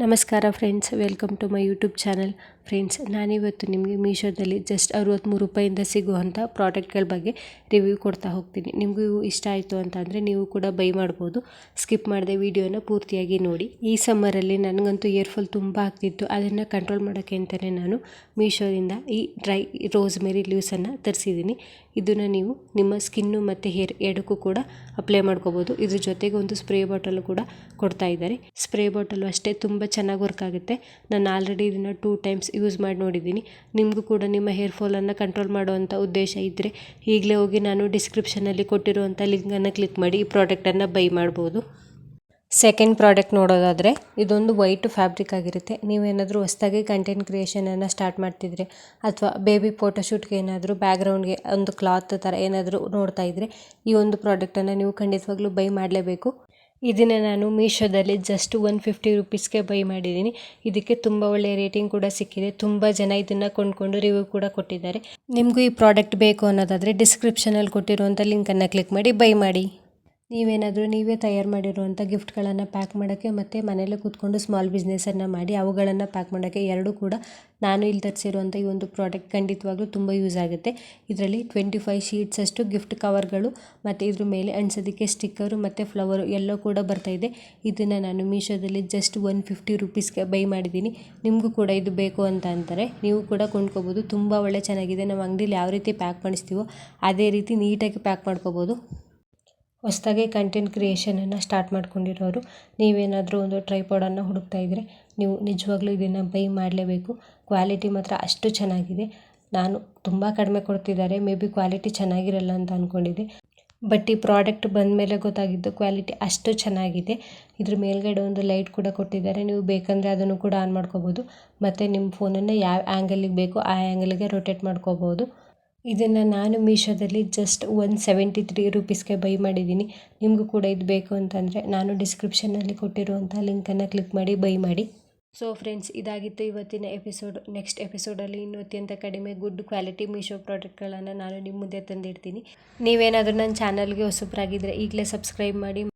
ನಮಸ್ಕಾರ friends, welcome to my YouTube channel. Friends, ನಾನಿವತ್ತು ನಿಮಗೆ ಮೀಶೋದಲ್ಲಿ ಜಸ್ಟ್ 63 ರೂಪಾಯಿಂದ ಸಿಗುವಂಥ ಪ್ರಾಡಕ್ಟ್ಗಳ ಬಗ್ಗೆ ರಿವ್ಯೂ ಕೊಡ್ತಾ ಹೋಗ್ತೀನಿ. ನಿಮಗೂ ಇವು ಇಷ್ಟ ಆಯಿತು ಅಂತಂದರೆ ನೀವು ಕೂಡ ಬೈ ಮಾಡ್ಬೋದು. ಸ್ಕಿಪ್ ಮಾಡದೆ ವಿಡಿಯೋನ ಪೂರ್ತಿಯಾಗಿ ನೋಡಿ. ಈ ಸಮ್ಮರಲ್ಲಿ ನನಗಂತೂ ಏರ್ಫಾಲ್ ತುಂಬ ಆಗ್ತಿತ್ತು. ಅದನ್ನು ಕಂಟ್ರೋಲ್ ಮಾಡೋಕ್ಕೆ ಅಂತಲೇ ನಾನು ಮೀಶೋದಿಂದ ಈ ಡ್ರೈ ರೋಸ್ಮೆರಿ ಲೀವ್ಸನ್ನು ತರಿಸಿದ್ದೀನಿ. ಇದನ್ನು ನೀವು ನಿಮ್ಮ ಸ್ಕಿನ್ನು ಮತ್ತು ಹೇರ್ ಎರಡಕ್ಕೂ ಕೂಡ ಅಪ್ಲೈ ಮಾಡ್ಕೋಬೋದು. ಇದ್ರ ಜೊತೆಗೆ ಒಂದು ಸ್ಪ್ರೇ ಬಾಟಲ್ ಕೂಡ ಕೊಡ್ತಾ ಇದ್ದಾರೆ. ಸ್ಪ್ರೇ ಬಾಟಲು ಅಷ್ಟೇ ತುಂಬ ಚೆನ್ನಾಗಿ ವರ್ಕ್ ಆಗುತ್ತೆ. ನಾನು ಆಲ್ರೆಡಿ ಇದನ್ನು 2 ಟೈಮ್ಸ್ ಯೂಸ್ ಮಾಡಿ ನೋಡಿದ್ದೀನಿ. ನಿಮಗೂ ಕೂಡ ನಿಮ್ಮ ಹೇರ್ ಫಾಲನ್ನು ಕಂಟ್ರೋಲ್ ಮಾಡುವಂಥ ಉದ್ದೇಶ ಇದ್ದರೆ ಈಗಲೇ ಹೋಗಿ ನಾನು ಡಿಸ್ಕ್ರಿಪ್ಷನಲ್ಲಿ ಕೊಟ್ಟಿರುವಂಥ ಲಿಂಕನ್ನು ಕ್ಲಿಕ್ ಮಾಡಿ ಈ ಪ್ರಾಡಕ್ಟನ್ನು ಬೈ ಮಾಡ್ಬೋದು. ಸೆಕೆಂಡ್ ಪ್ರಾಡಕ್ಟ್ ನೋಡೋದಾದರೆ ಇದೊಂದು ವೈಟ್ ಫ್ಯಾಬ್ರಿಕ್ ಆಗಿರುತ್ತೆ. ನೀವೇನಾದರೂ ಹೊಸದಾಗಿ ಕಂಟೆಂಟ್ ಕ್ರಿಯೇಷನನ್ನು ಸ್ಟಾರ್ಟ್ ಮಾಡ್ತಿದ್ರೆ ಅಥವಾ ಬೇಬಿ ಫೋಟೋಶೂಟ್ಗೆ ಏನಾದರೂ ಬ್ಯಾಕ್ಗ್ರೌಂಡ್ಗೆ ಒಂದು ಕ್ಲಾತ್ ಥರ ಏನಾದರೂ ನೋಡ್ತಾ ಇದ್ದರೆ ಈ ಒಂದು ಪ್ರಾಡಕ್ಟನ್ನು ನೀವು ಖಂಡಿತವಾಗ್ಲೂ ಬೈ ಮಾಡಲೇಬೇಕು. ಇದನ್ನು ನಾನು ಮೀಶೋದಲ್ಲಿ ಜಸ್ಟ್ 150 ರೂಪೀಸ್ಗೆ ಬೈ ಮಾಡಿದ್ದೀನಿ. ಇದಕ್ಕೆ ತುಂಬ ಒಳ್ಳೆಯ ರೇಟಿಂಗ್ ಕೂಡ ಸಿಕ್ಕಿದೆ. ತುಂಬ ಜನ ಇದನ್ನು ಕೊಂಡ್ಕೊಂಡು ರಿವ್ಯೂ ಕೂಡ ಕೊಟ್ಟಿದ್ದಾರೆ. ನಿಮಗೂ ಈ ಪ್ರಾಡಕ್ಟ್ ಬೇಕು ಅನ್ನೋದಾದರೆ ಡಿಸ್ಕ್ರಿಪ್ಷನಲ್ಲಿ ಕೊಟ್ಟಿರುವಂಥ ಲಿಂಕನ್ನು ಕ್ಲಿಕ್ ಮಾಡಿ ಬೈ ಮಾಡಿ. ನೀವೇ ತಯಾರು ಮಾಡಿರುವಂಥ ಗಿಫ್ಟ್ಗಳನ್ನು ಪ್ಯಾಕ್ ಮಾಡೋಕ್ಕೆ ಮತ್ತು ಮನೆಯಲ್ಲೇ ಕೂತ್ಕೊಂಡು ಸ್ಮಾಲ್ ಬಿಸ್ನೆಸ್ಸನ್ನು ಮಾಡಿ ಅವುಗಳನ್ನು ಪ್ಯಾಕ್ ಮಾಡೋಕ್ಕೆ ಎರಡೂ ಕೂಡ ನಾನು ಇಲ್ಲಿ ತರಿಸಿರುವಂಥ ಈ ಒಂದು ಪ್ರಾಡಕ್ಟ್ ಖಂಡಿತವಾಗ್ಲೂ ತುಂಬ ಯೂಸ್ ಆಗುತ್ತೆ. ಇದರಲ್ಲಿ 25 ಶೀಟ್ಸಷ್ಟು ಗಿಫ್ಟ್ ಕವರ್ಗಳು ಮತ್ತು ಇದ್ರ ಮೇಲೆ ಅಂಟಿಸೋದಕ್ಕೆ ಸ್ಟಿಕ್ಕರು ಮತ್ತು ಫ್ಲವರು ಎಲ್ಲೋ ಕೂಡ ಬರ್ತಾಯಿದೆ. ಇದನ್ನು ನಾನು ಮೀಶೋದಲ್ಲಿ ಜಸ್ಟ್ 150 ರೂಪೀಸ್ಗೆ ಬೈ ಮಾಡಿದ್ದೀನಿ. ನಿಮಗೂ ಕೂಡ ಇದು ಬೇಕು ಅಂತ ಅಂತಾರೆ ನೀವು ಕೂಡ ಕೊಂಡ್ಕೋಬೋದು. ತುಂಬ ಒಳ್ಳೆ ಚೆನ್ನಾಗಿದೆ. ನಾವು ಅಂಗಡಿಲಿ ಯಾವ ರೀತಿ ಪ್ಯಾಕ್ ಮಾಡಿಸ್ತೀವೋ ಅದೇ ರೀತಿ ನೀಟಾಗಿ ಪ್ಯಾಕ್ ಮಾಡ್ಕೋಬೋದು. ಹೊಸದಾಗಿ ಕಂಟೆಂಟ್ ಕ್ರಿಯೇಷನನ್ನು ಸ್ಟಾರ್ಟ್ ಮಾಡ್ಕೊಂಡಿರೋರು ನೀವೇನಾದರೂ ಒಂದು ಟ್ರೈಪಾಡನ್ನು ಹುಡುಕ್ತಾ ಇದ್ದರೆ ನೀವು ನಿಜವಾಗ್ಲೂ ಇದನ್ನು ಬೈ ಮಾಡಲೇಬೇಕು. ಕ್ವಾಲಿಟಿ ಮಾತ್ರ ಅಷ್ಟು ಚೆನ್ನಾಗಿದೆ. ನಾನು ತುಂಬ ಕಡಿಮೆ ಕೊಡ್ತಿದ್ದಾರೆ, ಮೇ ಬಿ ಕ್ವಾಲಿಟಿ ಚೆನ್ನಾಗಿರಲ್ಲ ಅಂತ ಅಂದ್ಕೊಂಡಿದ್ದೆ. ಬಟ್ ಈ ಪ್ರಾಡಕ್ಟ್ ಬಂದ ಮೇಲೆ ಗೊತ್ತಾಗಿದ್ದು ಕ್ವಾಲಿಟಿ ಅಷ್ಟು ಚೆನ್ನಾಗಿದೆ. ಇದ್ರ ಮೇಲ್ಗಡೆ ಒಂದು ಲೈಟ್ ಕೂಡ ಕೊಟ್ಟಿದ್ದಾರೆ. ನೀವು ಬೇಕಂದರೆ ಅದನ್ನು ಕೂಡ ಆನ್ ಮಾಡ್ಕೋಬೋದು ಮತ್ತು ನಿಮ್ಮ ಫೋನನ್ನು ಯಾವ ಆ್ಯಂಗಲಿಗೆ ಬೇಕೋ ಆ ಆ್ಯಂಗಲಿಗೆ ರೊಟೇಟ್ ಮಾಡ್ಕೋಬೋದು. ಇದನ್ನು ನಾನು ಮೀಶೋದಲ್ಲಿ ಜಸ್ಟ್ 173 ರೂಪೀಸ್ಗೆ ಬೈ ಮಾಡಿದ್ದೀನಿ. ನಿಮಗೂ ಕೂಡ ಇದು ಬೇಕು ಅಂತಂದರೆ ನಾನು ಡಿಸ್ಕ್ರಿಪ್ಷನ್ನಲ್ಲಿ ಕೊಟ್ಟಿರುವಂಥ ಲಿಂಕನ್ನು ಕ್ಲಿಕ್ ಮಾಡಿ ಬೈ ಮಾಡಿ. ಸೊ ಫ್ರೆಂಡ್ಸ್, ಇದಾಗಿತ್ತು ಇವತ್ತಿನ ಎಪಿಸೋಡ್. ನೆಕ್ಸ್ಟ್ ಎಪಿಸೋಡಲ್ಲಿ ಇನ್ನೂ ಅತ್ಯಂತ ಕಡಿಮೆ ಗುಡ್ ಕ್ವಾಲಿಟಿ ಮೀಶೋ ಪ್ರಾಡಕ್ಟ್ಗಳನ್ನು ನಾನು ನಿಮ್ಮ ಮುಂದೆ ತಂದಿಡ್ತೀನಿ. ನೀವೇನಾದರೂ ನನ್ನ ಚಾನಲ್ಗೆ ಹೊಸಬರಾಗಿದ್ದರೆ ಈಗಲೇ ಸಬ್ಸ್ಕ್ರೈಬ್ ಮಾಡಿ